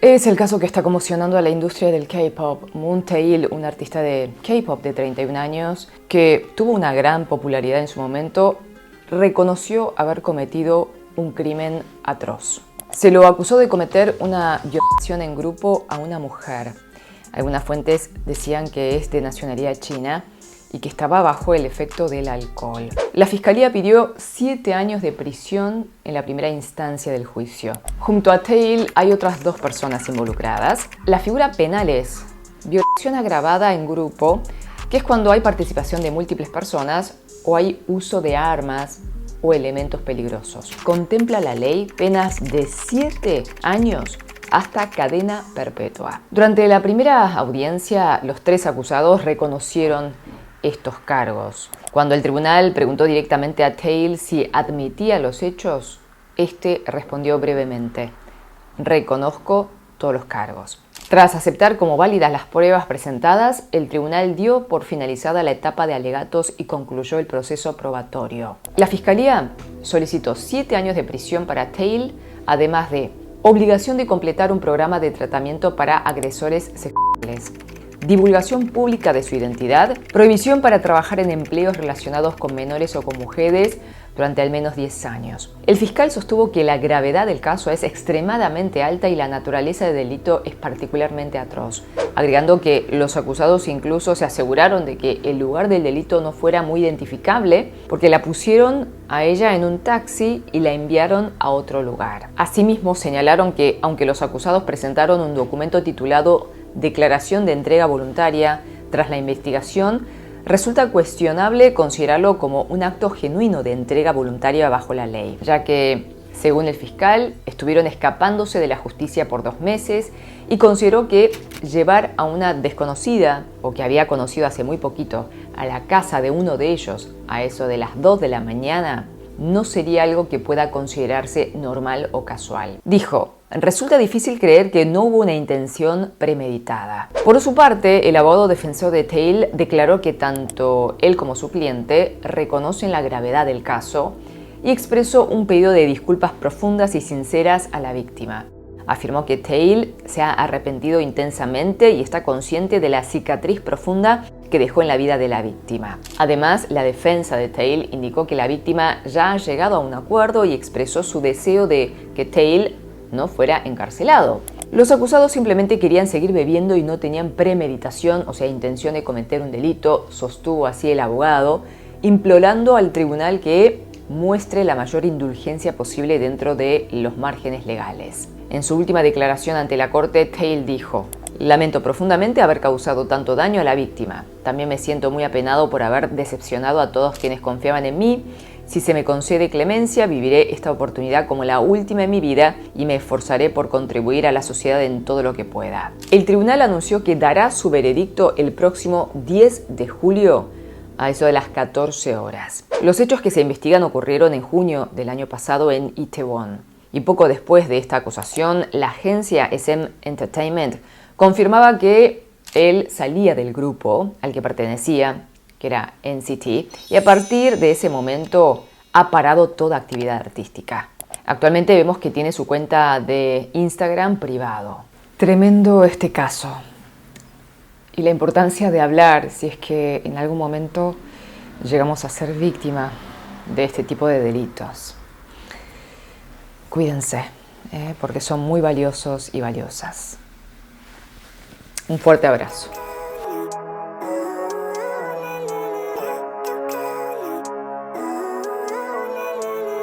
Es el caso que está conmocionando a la industria del K-pop. Moon Tail, un artista de K-pop de 31 años que tuvo una gran popularidad en su momento, reconoció haber cometido un crimen atroz. Se lo acusó de cometer una violación en grupo a una mujer. Algunas fuentes decían que es de nacionalidad china y que estaba bajo el efecto del alcohol. La fiscalía pidió 7 años de prisión en la primera instancia del juicio. Junto a Tail hay otras 2 personas involucradas. La figura penal es violación agravada en grupo, que es cuando hay participación de múltiples personas o hay uso de armas o elementos peligrosos. Contempla la ley penas de 7 años hasta cadena perpetua. Durante la primera audiencia, los 3 acusados reconocieron estos cargos. Cuando el tribunal preguntó directamente a Tail si admitía los hechos, este respondió brevemente: reconozco todos los cargos. Tras aceptar como válidas las pruebas presentadas, el tribunal dio por finalizada la etapa de alegatos y concluyó el proceso probatorio. La fiscalía solicitó 7 años de prisión para Tail, además de obligación de completar un programa de tratamiento para agresores sexuales, divulgación pública de su identidad, prohibición para trabajar en empleos relacionados con menores o con mujeres durante al menos 10 años. El fiscal sostuvo que la gravedad del caso es extremadamente alta y la naturaleza del delito es particularmente atroz, agregando que los acusados incluso se aseguraron de que el lugar del delito no fuera muy identificable porque la pusieron a ella en un taxi y la enviaron a otro lugar. Asimismo, señalaron que aunque los acusados presentaron un documento titulado Declaración de entrega voluntaria, tras la investigación, resulta cuestionable considerarlo como un acto genuino de entrega voluntaria bajo la ley, ya que, según el fiscal, estuvieron escapándose de la justicia por 2 meses y consideró que llevar a una desconocida, o que había conocido hace muy poquito, a la casa de uno de ellos a eso de las 2 de la mañana, no sería algo que pueda considerarse normal o casual. Dijo: resulta difícil creer que no hubo una intención premeditada. Por su parte, el abogado defensor de Tail declaró que tanto él como su cliente reconocen la gravedad del caso y expresó un pedido de disculpas profundas y sinceras a la víctima. Afirmó que Tail se ha arrepentido intensamente y está consciente de la cicatriz profunda que dejó en la vida de la víctima. Además, la defensa de Tail indicó que la víctima ya ha llegado a un acuerdo y expresó su deseo de que Tail no fuera encarcelado. Los acusados simplemente querían seguir bebiendo y no tenían premeditación, o sea, intención de cometer un delito, sostuvo así el abogado, implorando al tribunal que muestre la mayor indulgencia posible dentro de los márgenes legales. En su última declaración ante la corte, Tail dijo: lamento profundamente haber causado tanto daño a la víctima. También me siento muy apenado por haber decepcionado a todos quienes confiaban en mí. Si se me concede clemencia, viviré esta oportunidad como la última en mi vida y me esforzaré por contribuir a la sociedad en todo lo que pueda. El tribunal anunció que dará su veredicto el próximo 10 de julio a eso de las 14 horas. Los hechos que se investigan ocurrieron en junio del año pasado en Itaewon. Y poco después de esta acusación, la agencia SM Entertainment confirmaba que él salía del grupo al que pertenecía, que era NCT, y a partir de ese momento ha parado toda actividad artística. Actualmente vemos que tiene su cuenta de Instagram privado. Tremendo este caso. Y la importancia de hablar si es que en algún momento llegamos a ser víctima de este tipo de delitos. Cuídense, porque son muy valiosos y valiosas. Un fuerte abrazo.